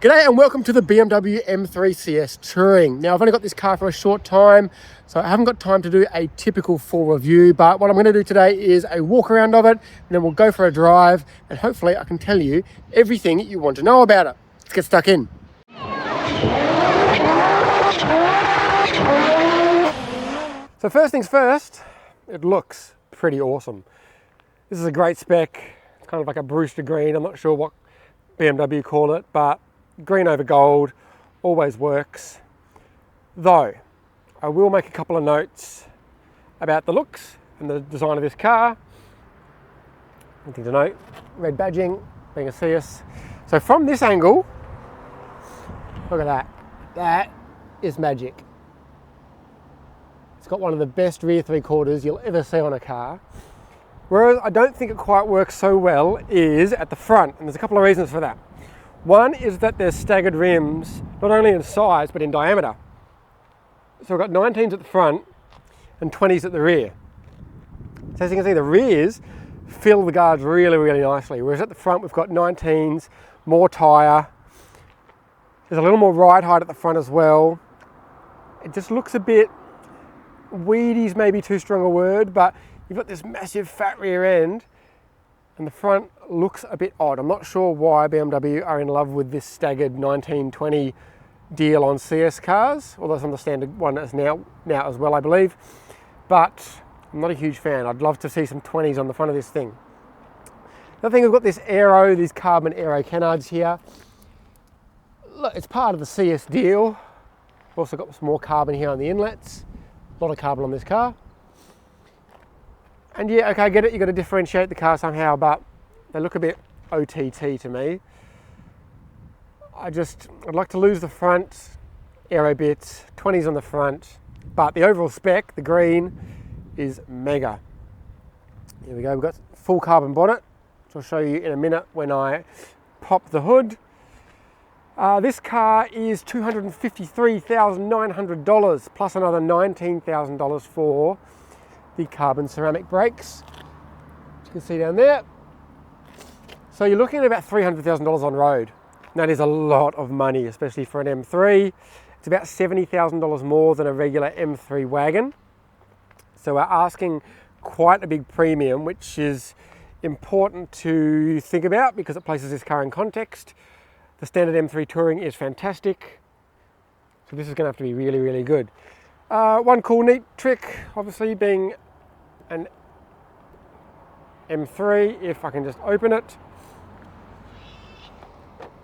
G'day and welcome to the BMW M3 CS Touring. Now I've only got this car for a short time, so I haven't got time to do a typical full review, but what I'm going to do today is a walk around of it, and then we'll go for a drive, and hopefully I can tell you everything you want to know about it. Let's get stuck in. So first things first, it looks pretty awesome. This is a great spec. It's kind of like a Brewster green. I'm not sure what BMW call it, but green over gold always works. Though I will make a couple of notes about the looks and the design of this car. Anything to note, red badging, being a CS. So from this angle, look at that. That is magic. It's got one of the best rear three quarters you'll ever see on a car. Whereas I don't think it quite works so well is at the front, and there's a couple of reasons for that. One is that there's staggered rims, not only in size, but in diameter. So we've got 19s at the front and 20s at the rear. So as you can see, the rears fill the guards really, really nicely. Whereas at the front, we've got 19s, more tyre. There's a little more ride height at the front as well. It just looks a bit, weedy's maybe too strong a word, but you've got this massive fat rear end, and the front looks a bit odd. I'm not sure why BMW are in love with this staggered 1920 deal on CS cars, although some of the standard one is now as well, I believe. But I'm not a huge fan. I'd love to see some 20s on the front of this thing. The other thing, we've got this aero, these carbon aero canards here. Look, it's part of the CS deal. We've also got some more carbon here on the inlets. A lot of carbon on this car. And yeah, okay, I get it, you've got to differentiate the car somehow, but they look a bit OTT to me. I'd like to lose the front aero bits, 20s on the front, but the overall spec, the green, is mega. Here we go, we've got full carbon bonnet, which I'll show you in a minute when I pop the hood. This car is $253,900 plus another $19,000 for the carbon ceramic brakes, as you can see down there. So you're looking at about $300,000 on road. And that is a lot of money, especially for an M3. It's about $70,000 more than a regular M3 wagon. So we're asking quite a big premium, which is important to think about because it places this car in context. The standard M3 Touring is fantastic. So this is going to have to be really, really good. One cool, neat trick, obviously, being an M3, if I can just open it.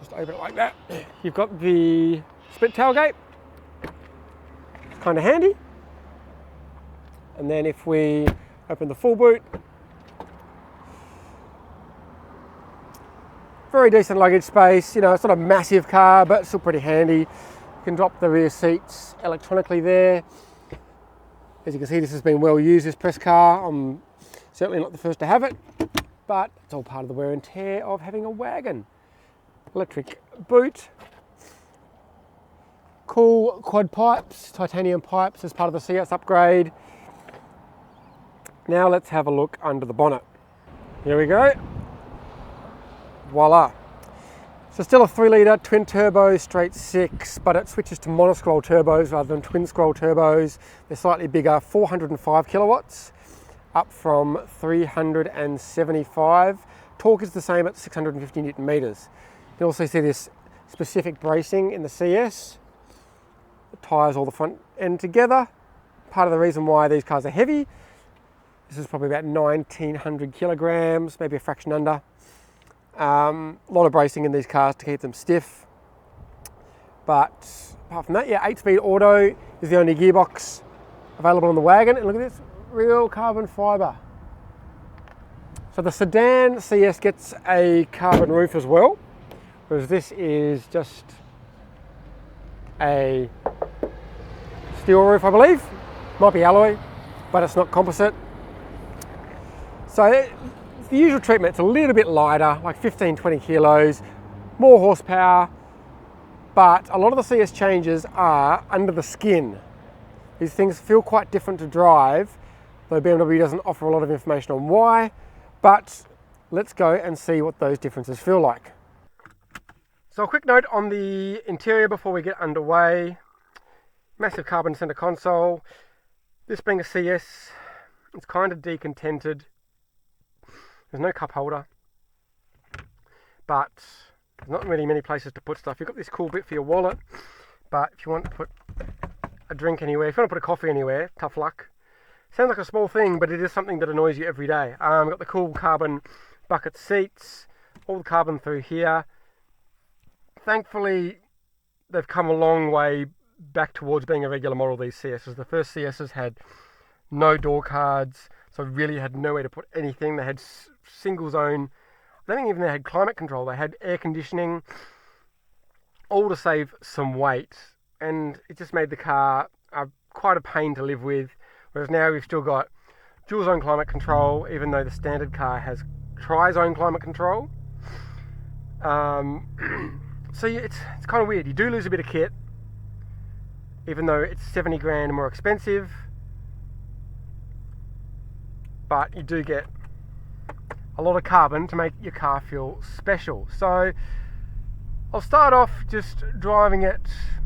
Just open it like that. You've got the split tailgate. It's kind of handy. And then if we open the full boot, very decent luggage space. You know, it's not a massive car, but it's still pretty handy. You can drop the rear seats electronically there. As you can see, this has been well used, this press car. I'm certainly not the first to have it, but it's all part of the wear and tear of having a wagon. Electric boot. Cool quad pipes, titanium pipes as part of the CS upgrade. Now let's have a look under the bonnet. Here we go. Voila. So still a 3-litre twin turbo straight 6, but it switches to monoscroll turbos rather than twin scroll turbos. They're slightly bigger, 405 kilowatts, up from 375. Torque is the same at 650 Newton meters. You can also see this specific bracing in the CS. It ties all the front end together. Part of the reason why these cars are heavy. This is probably about 1900 kilograms, maybe a fraction under. A lot of bracing in these cars to keep them stiff, but apart from that, yeah, 8-speed auto is the only gearbox available on the wagon. And look at this, real carbon fibre. So the sedan CS gets a carbon roof as well, whereas this is just a steel roof, I believe. Might be alloy, but it's not composite. So the usual treatment, it's a little bit lighter, like 15-20 kilos, more horsepower, but a lot of the CS changes are under the skin. These things feel quite different to drive, though BMW doesn't offer a lot of information on why, but let's go and see what those differences feel like. So a quick note on the interior before we get underway. Massive carbon center console. This being a CS, it's kind of decontented. There's no cup holder, but there's not really many places to put stuff. You've got this cool bit for your wallet, but if you want to put a drink anywhere, if you want to put a coffee anywhere, tough luck. Sounds like a small thing, but it is something that annoys you every day. Got the cool carbon bucket seats, all the carbon through here. Thankfully, they've come a long way back towards being a regular model, these CSs. The first CSs had no door cards, so really had nowhere to put anything. They had single zone. I don't think even they had climate control. They had air conditioning, all to save some weight. And it just made the car quite a pain to live with. Whereas now we've still got dual zone climate control, even though the standard car has tri-zone climate control. So yeah, it's kind of weird. You do lose a bit of kit, even though it's 70 grand more expensive, but you do get a lot of carbon to make your car feel special. So I'll start off just driving it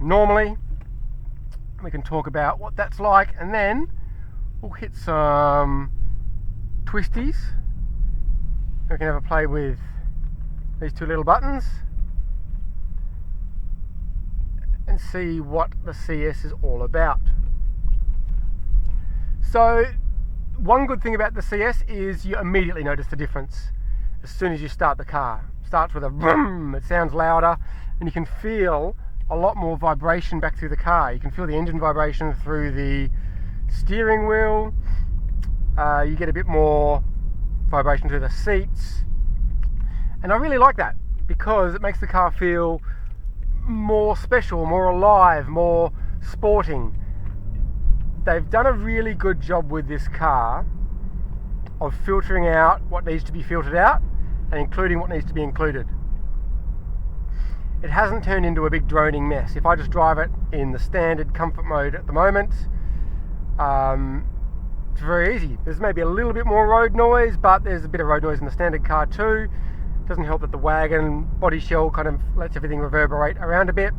normally. We can talk about what that's like, and then we'll hit some twisties. We can have a play with these two little buttons and see what the CS is all about. So one good thing about the CS is you immediately notice the difference as soon as you start the car. It starts with a vroom, it sounds louder, and you can feel a lot more vibration back through the car. You can feel the engine vibration through the steering wheel. You get a bit more vibration through the seats, and I really like that because it makes the car feel more special, more alive, more sporting. They've done a really good job with this car of filtering out what needs to be filtered out and including what needs to be included. It hasn't turned into a big droning mess. If I just drive it in the standard comfort mode at the moment, it's very easy. There's maybe a little bit more road noise, but there's a bit of road noise in the standard car too. Doesn't help that the wagon body shell kind of lets everything reverberate around a bit.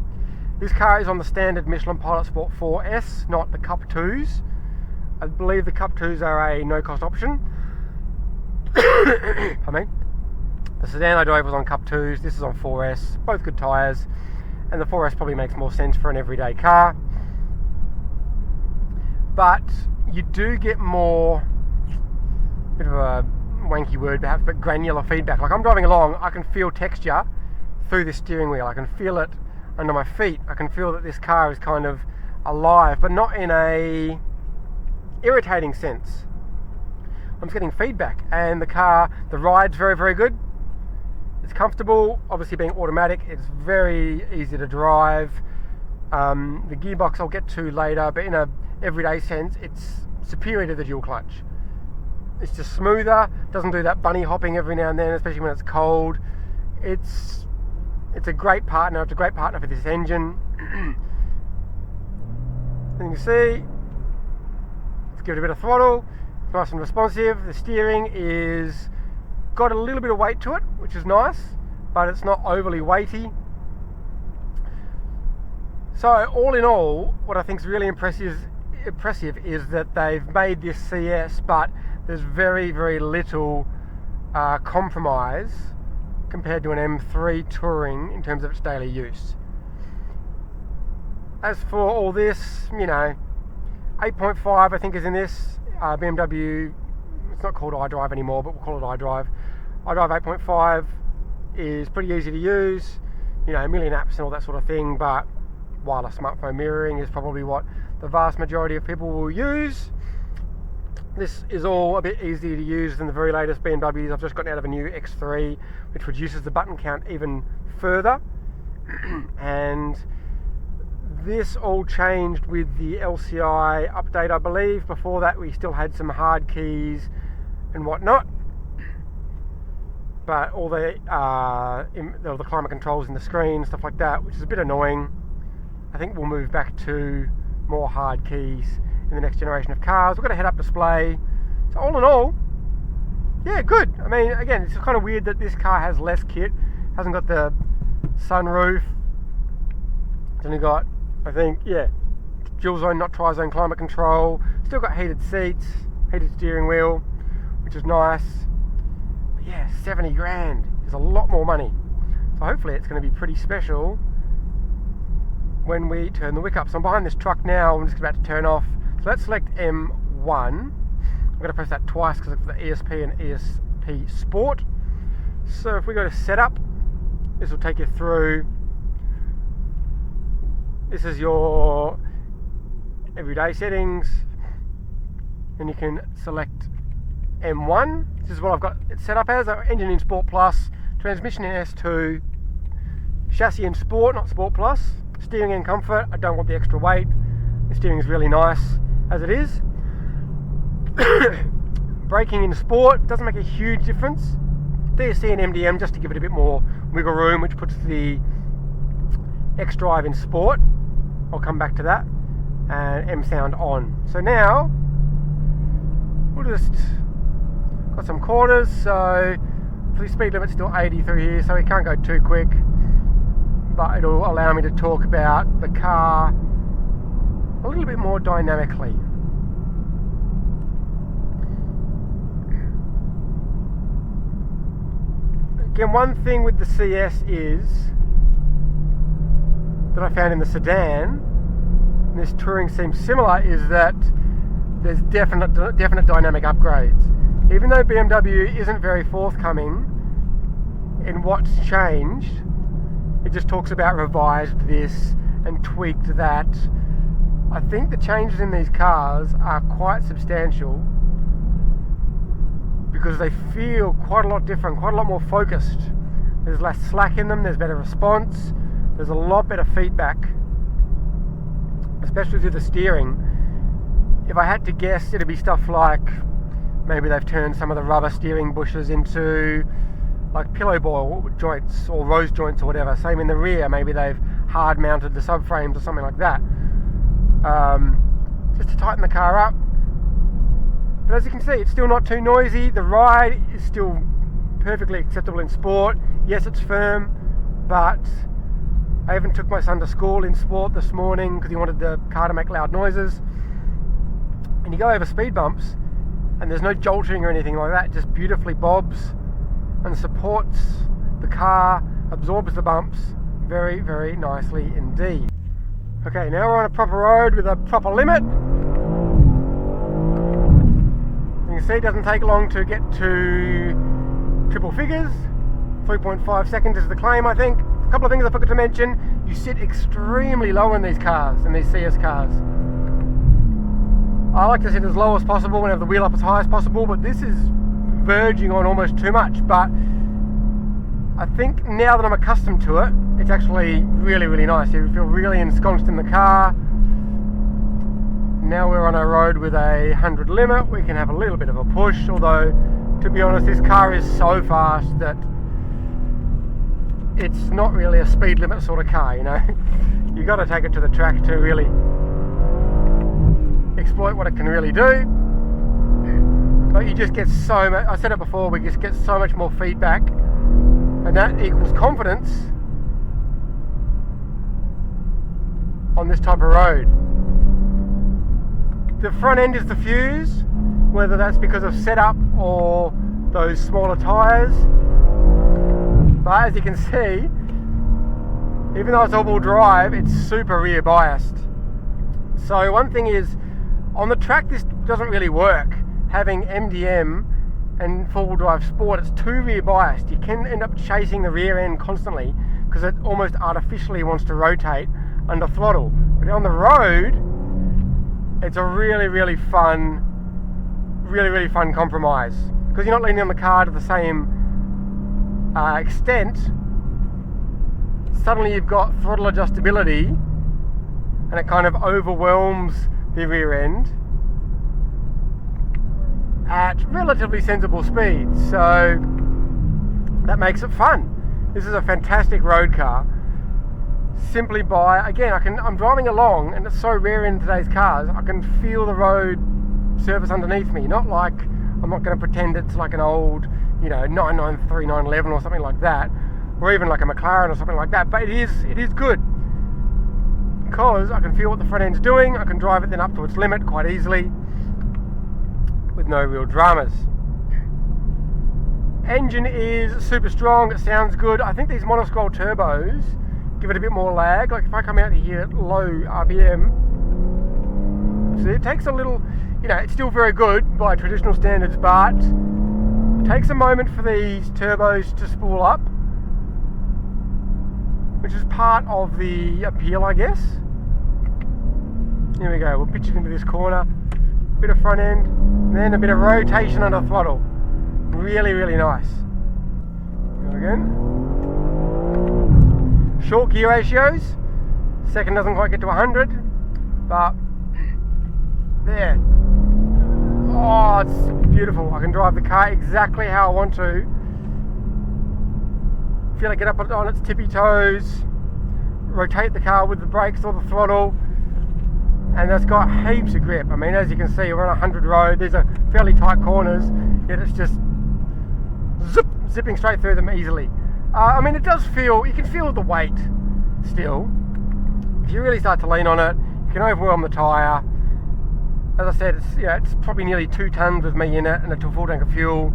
This car is on the standard Michelin Pilot Sport 4S, not the Cup 2s. I believe the Cup 2s are a no-cost option. Pardon me. The sedan I drove was on Cup 2s, this is on 4S, both good tyres, and the 4S probably makes more sense for an everyday car. But you do get more, bit of a wanky word perhaps, but granular feedback. Like I'm driving along, I can feel texture through the steering wheel, I can feel it under my feet, I can feel that this car is kind of alive, but not in a irritating sense. I'm just getting feedback, and the car, the ride's very, very good. It's comfortable, obviously being automatic, it's very easy to drive. The gearbox I'll get to later, but in a everyday sense, it's superior to the dual clutch. It's just smoother, doesn't do that bunny hopping every now and then, especially when it's cold. It's a great partner, it's a great partner for this engine. And you can see, let's give it a bit of throttle, it's nice and responsive. The steering is got a little bit of weight to it, which is nice, but it's not overly weighty. So all in all, what I think is really impressive is that they've made this CS, but there's very, very little compromise compared to an M3 Touring in terms of its daily use. As for all this, 8.5 I think is in this. BMW, it's not called iDrive anymore, but we'll call it iDrive. iDrive 8.5 is pretty easy to use, a million apps and all that sort of thing, but wireless smartphone mirroring is probably what the vast majority of people will use. This is all a bit easier to use than the very latest BMWs. I've just gotten out of a new X3, which reduces the button count even further. And this all changed with the LCI update, I believe. Before that, we still had some hard keys and whatnot. But all the climate controls in the screen, stuff like that, which is a bit annoying. I think we'll move back to more hard keys in the next generation of cars. We've got a head-up display. So all in all, yeah, good. I mean, again, it's kind of weird that this car has less kit. Hasn't got the sunroof. It's only got, I think, yeah, dual zone, not tri-zone climate control. Still got heated seats, heated steering wheel, which is nice. But yeah, 70 grand is a lot more money. So hopefully it's going to be pretty special when we turn the wick up. So I'm behind this truck now, I'm just about to turn off. So let's select M1. I'm going to press that twice because it's the ESP and ESP Sport. So if we go to setup, this will take you through. This is your everyday settings, and you can select M1. This is what I've got it set up as. Engine in Sport Plus, transmission in S2, chassis in Sport, not Sport Plus, steering in Comfort. I don't want the extra weight. The steering is really nice as it is. Braking in Sport doesn't make a huge difference. DSC and MDM just to give it a bit more wiggle room, which puts the X-Drive in Sport. I'll come back to that. And M sound on. So now we'll just got some quarters. So the speed limit's still 80 through here, so we can't go too quick. But it'll allow me to talk about the car a little bit more dynamically. Again, one thing with the CS is that I found in the sedan, and this Touring seems similar, is that there's definite dynamic upgrades. Even though BMW isn't very forthcoming in what's changed, it just talks about revised this and tweaked that. I think the changes in these cars are quite substantial because they feel quite a lot different, quite a lot more focused. There's less slack in them, there's better response, there's a lot better feedback, especially through the steering. If I had to guess, it'd be stuff like maybe they've turned some of the rubber steering bushes into like pillow ball joints or rose joints or whatever. Same in the rear, maybe they've hard mounted the subframes or something like that, just to tighten the car up. But as you can see, it's still not too noisy. The ride is still perfectly acceptable in Sport. Yes, it's firm, but I even took my son to school in Sport this morning because he wanted the car to make loud noises. And you go over speed bumps and there's no jolting or anything like that, it just beautifully bobs and supports the car, absorbs the bumps very, very nicely indeed. Okay, now we're on a proper road with a proper limit. You can see it doesn't take long to get to triple figures. 3.5 seconds is the claim, I think. A couple of things I forgot to mention. You sit extremely low in these cars, in these CS cars. I like to sit as low as possible and have the wheel up as high as possible, but this is verging on almost too much. But I think now that I'm accustomed to it, it's actually really, really nice. You feel really ensconced in the car. Now we're on a road with a 100 limit. We can have a little bit of a push, although to be honest, this car is so fast that it's not really a speed limit sort of car, you know. You got to take it to the track to really exploit what it can really do. But you just get so much, I said it before, we just get so much more feedback, and that equals confidence on this type of road. The front end is the fuse, whether that's because of setup or those smaller tyres. But as you can see, even though it's all-wheel drive, it's super rear biased. So one thing is, on the track this doesn't really work. Having MDM and four-wheel drive Sport, it's too rear biased. You can end up chasing the rear end constantly because it almost artificially wants to rotate under throttle. But on the road, it's a really, really fun compromise because you're not leaning on the car to the same extent. Suddenly you've got throttle adjustability and it kind of overwhelms the rear end at relatively sensible speeds, so that makes it fun. This is a fantastic road car. Simply by, again, I'm driving along and it's so rare in today's cars, I can feel the road surface underneath me. Not like, I'm not going to pretend it's like an old, 993, 911 or something like that, or even like a McLaren or something like that, but it is good because I can feel what the front end's doing. I can drive it then up to its limit quite easily with no real dramas. Engine is super strong, it sounds good. I think these monoscroll turbos give it a bit more lag. Like if I come out here at low RPM, so it takes a little, you know, it's still very good by traditional standards, but it takes a moment for these turbos to spool up, which is part of the appeal, I guess. Here we go, we'll pitch it into this corner, bit of front end, and then a bit of rotation under throttle. Really, really nice. Go again. Short gear ratios. Second doesn't quite get to 100, but there. Oh, it's beautiful. I can drive the car exactly how I want to. Feel like get up on its tippy toes, rotate the car with the brakes or the throttle, and it's got heaps of grip. I mean, as you can see, we're on a 100 road. These are fairly tight corners, yet it's just zipping straight through them easily. I mean, it does feel, you can feel the weight still. If you really start to lean on it, you can overwhelm the tyre. As I said, it's, you know, it's probably nearly 2 tons with me in it and a full tank of fuel,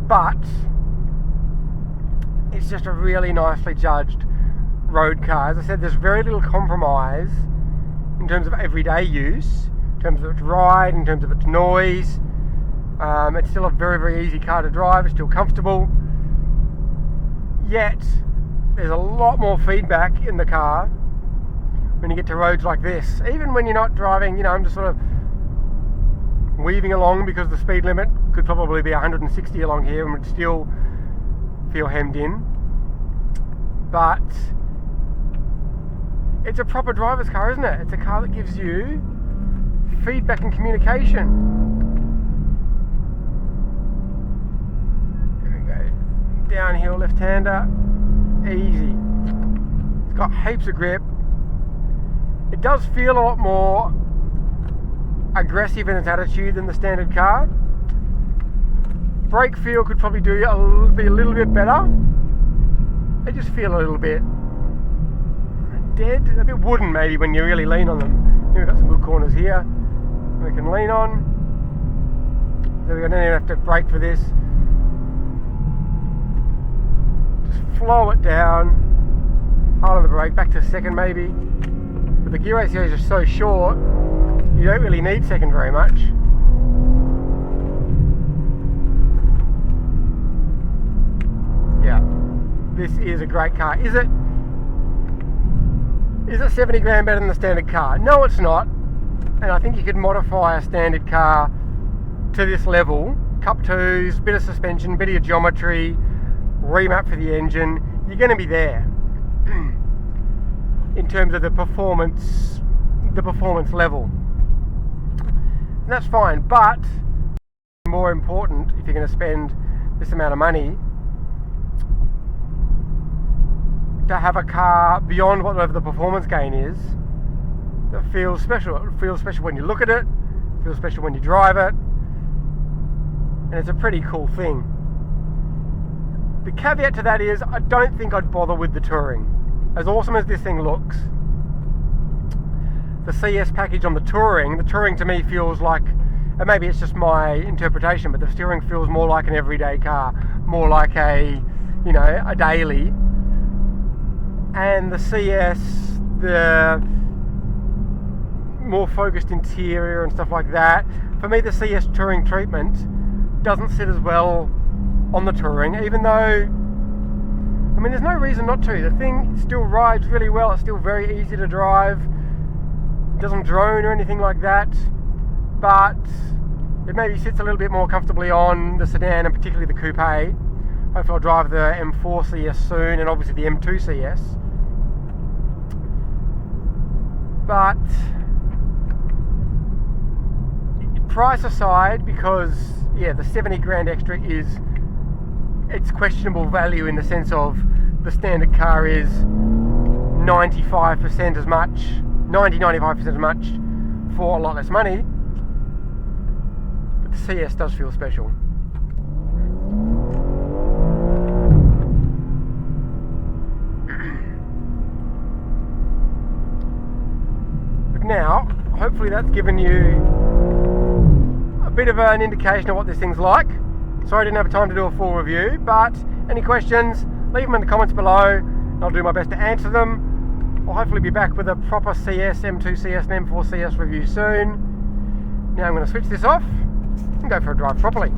but it's just a really nicely judged road car. As I said, there's very little compromise in terms of everyday use, in terms of its ride, in terms of its noise. It's still a very, very easy car to drive. It's still comfortable. Yet, there's a lot more feedback in the car when you get to roads like this. Even when you're not driving, you know, I'm just sort of weaving along because the speed limit could probably be 160 along here and would still feel hemmed in. But it's a proper driver's car, isn't it? It's a car that gives you feedback and communication. Downhill left-hander, easy. It's got heaps of grip. It does feel a lot more aggressive in its attitude than the standard car. Brake feel could probably be a little bit better. They just feel a little bit dead, a bit wooden maybe when you really lean on them. We've got some good corners here we can lean on. So we don't even have to brake for this. Slow it down, hold on the brake, back to second maybe. But the gear ratios are so short, you don't really need second very much. Yeah, this is a great car. Is it 70 grand better than the standard car? No, it's not. And I think you could modify a standard car to this level. Cup 2s, bit of suspension, bit of geometry, remap for the engine, you're going to be there in terms of the performance level. And that's fine, but more important, if you're going to spend this amount of money, to have a car beyond whatever the performance gain is that feels special. It feels special when you look at it, it feels special when you drive it, and it's a pretty cool thing. The caveat to that is, I don't think I'd bother with the Touring. As awesome as this thing looks, the CS package on the Touring to me feels like, and maybe it's just my interpretation, but the Touring feels more like an everyday car, more like a, you know, a daily. And the CS, the more focused interior and stuff like that, for me the CS Touring treatment doesn't sit as well on the Touring, even though, I mean, there's no reason not to. The thing still rides really well. It's still very easy to drive. It doesn't drone or anything like that, but it maybe sits a little bit more comfortably on the sedan and particularly the coupe. Hopefully I'll drive the M4 CS soon and obviously the M2 CS. But price aside, because yeah, the 70 grand extra is, it's questionable value in the sense of the standard car is 95% as much, 95% as much for a lot less money. But the CS does feel special. look now. Hopefully that's given you a bit of an indication of what this thing's like. Sorry I didn't have time to do a full review, but any questions, leave them in the comments below and I'll do my best to answer them. I'll hopefully be back with a proper CS, M2 CS and M4 CS review soon. Now I'm going to switch this off and go for a drive properly.